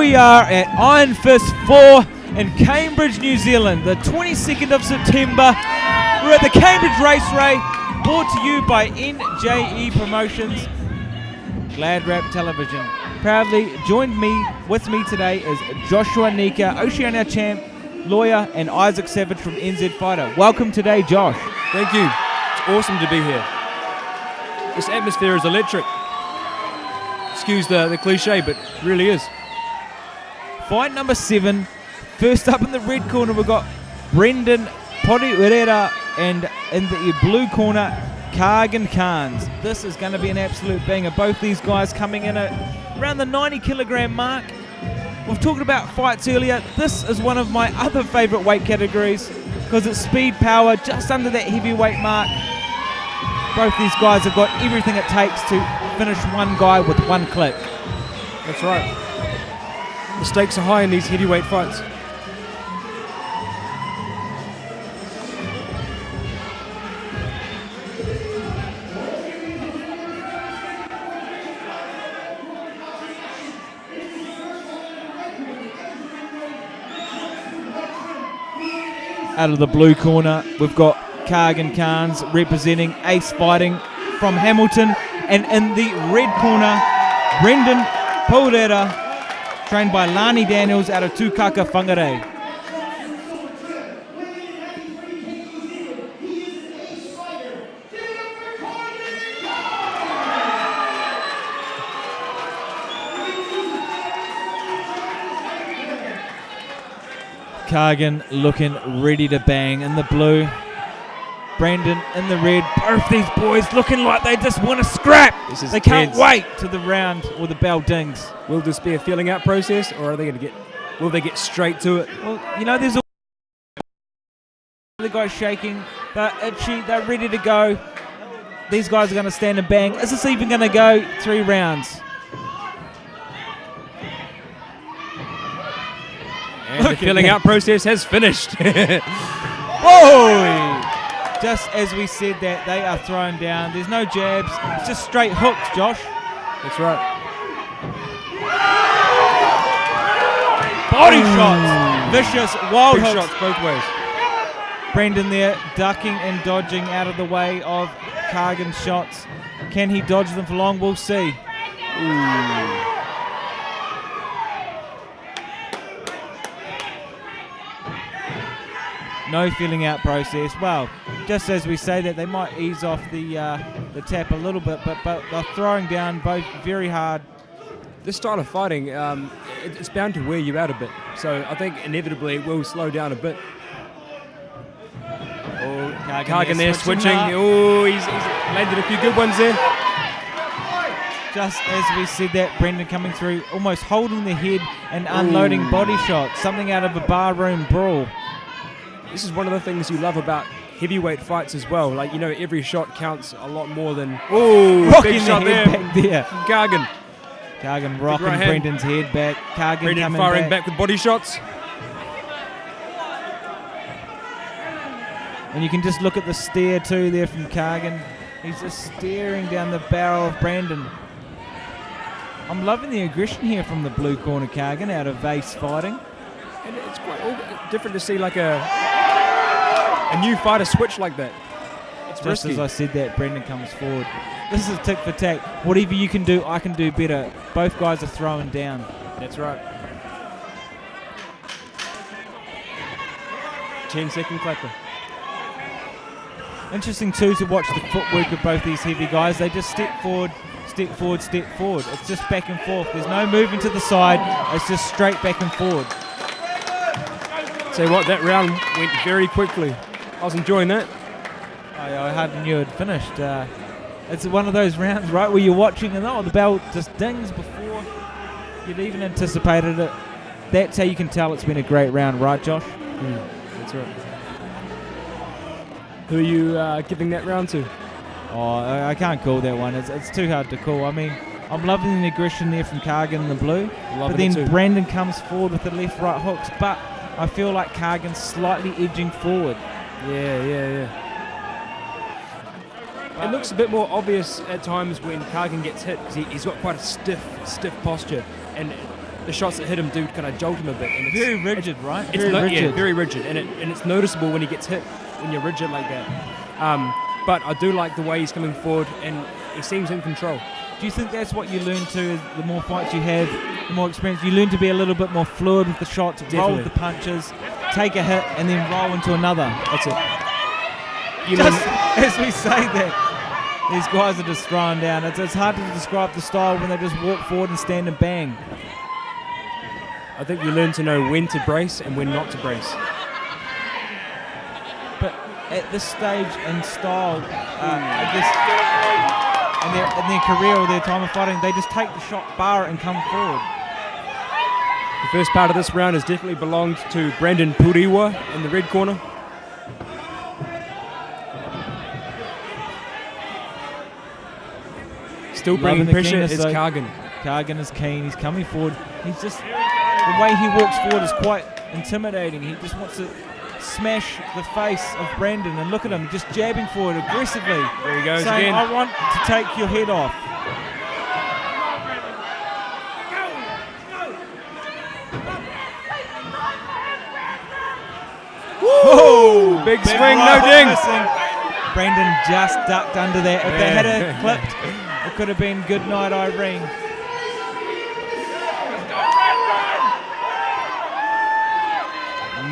we are at Iron Fist 4 in Cambridge, New Zealand, the 22nd of September. We're at the Cambridge Raceway, brought to you by NJE Promotions, Gladrap Television. Proudly with me today is Joshua Nika, Oceania champ, lawyer, and Isaac Savage from NZ Fighter. Welcome today, Josh. Thank you. It's awesome to be here. This atmosphere is electric. Excuse the cliche, but it really is. Fight number 7. First up in the red corner, we've got Brendon Pourewa, and in the blue corner, Cargin Cairns. This is going to be an absolute banger. Both these guys coming in at around the 90 kilogram mark. We've talked about fights earlier. This is one of my other favourite weight categories because it's speed, power, just under that heavyweight mark. Both these guys have got everything it takes to finish one guy with one click. That's right. The stakes are high in these heavyweight fights. Out of the blue corner, we've got Cargin Cairns representing Ace Fighting from Hamilton, and in the red corner, Brendon Pourewa, trained by Lani Daniels out of Tukaka Whangarei. Cargin looking ready to bang in the blue. Brendon in the red. Both these boys looking like they just want to scrap. They can't wait till the round or the bell dings. Will this be a feeling out process, or are they going to will they get straight to it? Well, you know, there's the guys shaking. They're itchy. They're ready to go. These guys are going to stand and bang. Is this even going to go 3 rounds? And the filling out process has finished. Whoa! Just as we said that, they are thrown down. There's no jabs. It's just straight hooks, Josh. That's right. Body shots. Vicious, wild big hooks. shots both ways. Brendon there ducking and dodging out of the way of Cargin's shots. Can he dodge them for long? We'll see. Ooh. No feeling out process. Well, just as we say that, they might ease off the tap a little bit, but they're throwing down both very hard. This style of fighting, it's bound to wear you out a bit. So I think inevitably it will slow down a bit. Oh, Cargin there switching. Oh, he's landed a few good ones there. Just as we said that, Brendon coming through, almost holding the head and unloading body shots. Something out of a barroom brawl. This is one of the things you love about heavyweight fights as well. Like, you know, every shot counts a lot more than... Oh, big shot there back there. Cargin. Cargin rocking right Brendon's head back. Cargin Brendon firing back with body shots. And you can just look at the stare too there from Cargin. He's just staring down the barrel of Brendon. I'm loving the aggression here from the blue corner Cargin out of Ace Fighting. And it's quite different to see like a new fighter switch like that. It's just risky. As I said that, Brendon comes forward. This is tick for tack. Whatever you can do, I can do better. Both guys are throwing down. That's right. 10-second clapper. Interesting too to watch the footwork of both these heavy guys. They just step forward, step forward, step forward. It's just back and forth. There's no moving to the side. It's just straight back and forward. Tell you what, that round went very quickly. I was enjoying that. I hardly knew it had finished. It's one of those rounds, right, where you're watching and the bell just dings before you'd even anticipated it. That's how you can tell it's been a great round, right, Josh? That's right. Who are you giving that round to? Oh, I can't call that one. It's too hard to call. I mean, I'm loving the aggression there from Cargin in the blue. But then Brendon comes forward with the left-right hooks. But I feel like Cargin's slightly edging forward. Yeah. It looks a bit more obvious at times when Cargin gets hit because he's got quite a stiff posture, and the shots that hit him do kind of jolt him a bit. And it's Very rigid, right? It's Very rigid. Yeah, very rigid, and it's noticeable when he gets hit when you're rigid like that. But I do like the way he's coming forward, and he seems in control. Do you think that's what you learn to? The more fights you have, the more experience you learn to be a little bit more fluid with the shots, roll with the punches, take a hit, and then roll into another. That's it. Just as we say that, these guys are just throwing down. It's hard to describe the style when they just walk forward and stand and bang. I think you learn to know when to brace and when not to brace. But at this stage in style, I guess, in their career or their time of fighting, they just take the shot, bar it, and come forward. The first part of this round has definitely belonged to Brendon Pourewa in the red corner. Still bringing pressure is Cargin. Cargin is keen. He's coming forward. He's just, the way he walks forward is quite intimidating. He just wants to smash the face of Brendon, and look at him just jabbing forward aggressively. There he goes saying, again. I want to take your head off. Whoa! Big swing, no ding. Brendon just ducked under that. If they had it clipped, it could have been good night, Irene.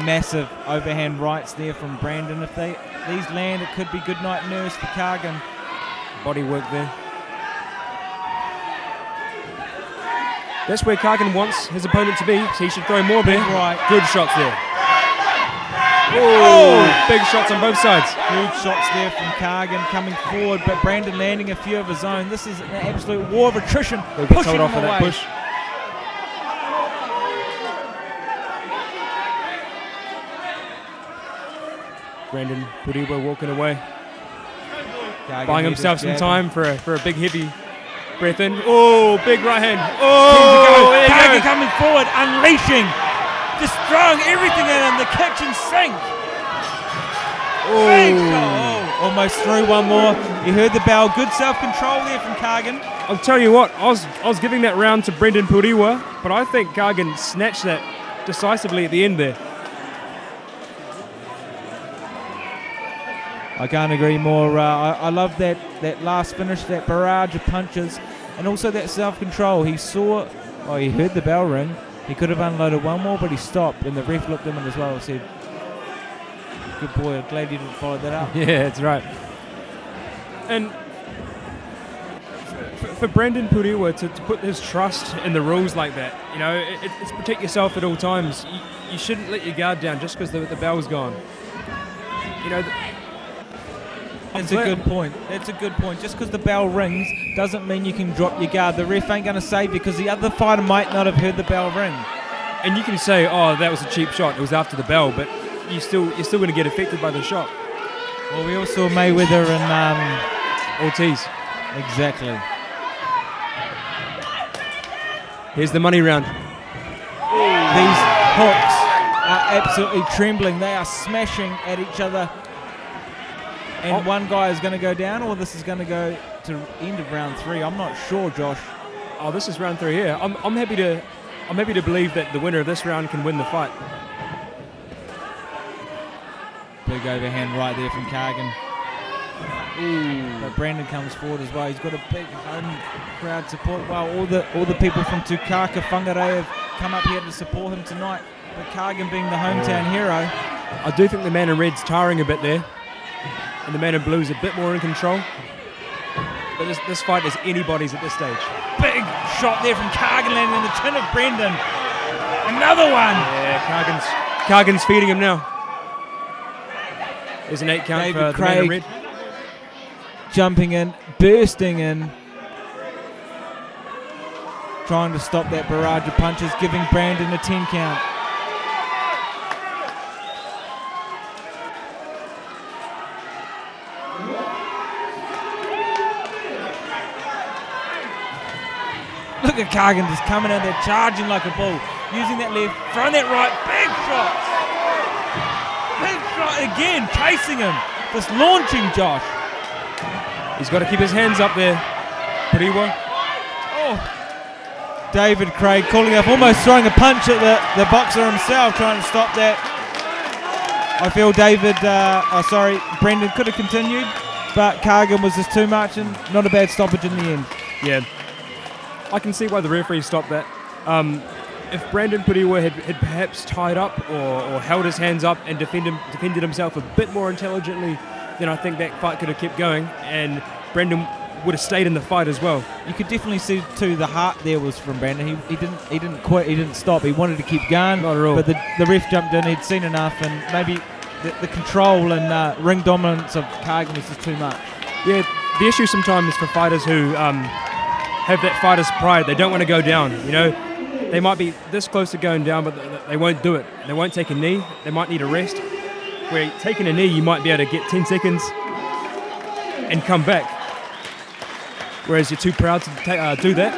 Massive overhand rights there from Brendon. If these land, it could be good night nurse for Cargin. Body work there. That's where Cargin wants his opponent to be, so he should throw more there. Right. Good shots there. Oh, big shots on both sides. Good shots there from Cargin coming forward, but Brendon landing a few of his own. This is an absolute war of attrition. They'll get told off for that push. Brendon Pourewa walking away. Cargin buying himself some time for a big heavy breath in. Oh, big right hand. Oh, Cargin coming forward, unleashing, just throwing everything at him, the kitchen sink. Big shot. Oh, almost through one more. You heard the bell. Good self-control there from Cargin. I'll tell you what, I was giving that round to Brendon Pourewa, but I think Cargin snatched that decisively at the end there. I can't agree more. I love that last finish, that barrage of punches, and also that self-control. He saw, he heard the bell ring. He could have unloaded one more, but he stopped, and the ref looked at him as well and said, good boy, I'm glad you didn't follow that up. Yeah, that's right. And for Brendon Pourewa to put his trust in the rules like that, you know, it's protect yourself at all times. You shouldn't let your guard down just because the bell's gone. You know, That's a good point. That's a good point. Just because the bell rings doesn't mean you can drop your guard. The ref ain't going to save you because the other fighter might not have heard the bell ring. And you can say, oh, that was a cheap shot. It was after the bell, but you're still going to get affected by the shot. Well, we all saw Mayweather and Ortiz. Exactly. Here's the money round. These hooks are absolutely trembling. They are smashing at each other. And one guy is going to go down, or this is going to go to end of round 3. I'm not sure, Josh. Oh, this is round 3 here. I'm happy to believe that the winner of this round can win the fight. Big overhand right there from Cargin. Ooh. But Brendon comes forward as well. He's got a big home crowd support. Well, all the people from Tukaka Whangarei have come up here to support him tonight. But Cargin being the hometown hero. I do think the man in red's tiring a bit there. And the man in blue is a bit more in control. But this fight is anybody's at this stage. Big shot there from Cargin landing in the chin of Brendon. Another one. Yeah, Cargin's feeding him now. There's an 8 count David for Craig, the man in red. Jumping in, bursting in. Trying to stop that barrage of punches, giving Brendon a 10 count. Look at Cargin just coming in there, charging like a bull, using that left, throwing that right, big shots. Big shot again, chasing him, just launching Josh. He's got to keep his hands up there, Pourewa. Oh, David Craig calling up, almost throwing a punch at the boxer himself, trying to stop that. I feel Brendon could have continued, but Cargin was just too much and not a bad stoppage in the end. Yeah, I can see why the referee stopped that. If Brendon Pourewa had perhaps tied up or held his hands up and defended himself a bit more intelligently, then I think that fight could have kept going, and Brendon would have stayed in the fight as well. You could definitely see too the heart there was from Brendon. He didn't quit. He didn't stop. He wanted to keep going. Not at all. But the ref jumped in. He'd seen enough, and maybe the control and ring dominance of Cargin was just too much. Yeah, the issue sometimes for fighters who have that fighter's pride, they don't want to go down. You know, they might be this close to going down, but they won't do it. They won't take a knee. They might need a rest. Where taking a knee, you might be able to get 10 seconds and come back. Whereas you're too proud to do that,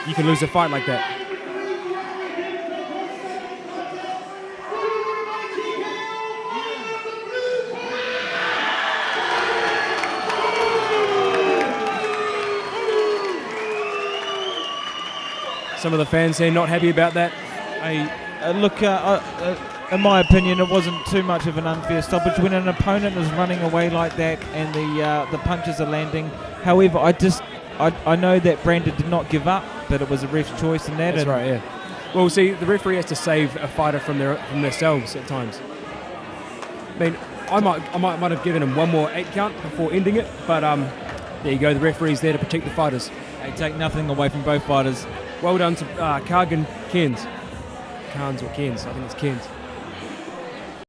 you can lose a fight like that. Some of the fans here not happy about that. In my opinion, it wasn't too much of an unfair stoppage when an opponent is running away like that and the punches are landing. However, I know that Brendon did not give up, but it was a ref's choice in that. That's right, yeah. Well, see, the referee has to save a fighter from themselves at times. I mean, I might have given him one more 8 count before ending it, but there you go. The referee's there to protect the fighters. They take nothing away from both fighters. Well done to Cargin Cairns. Cairns or Cairns, I think it's Cairns.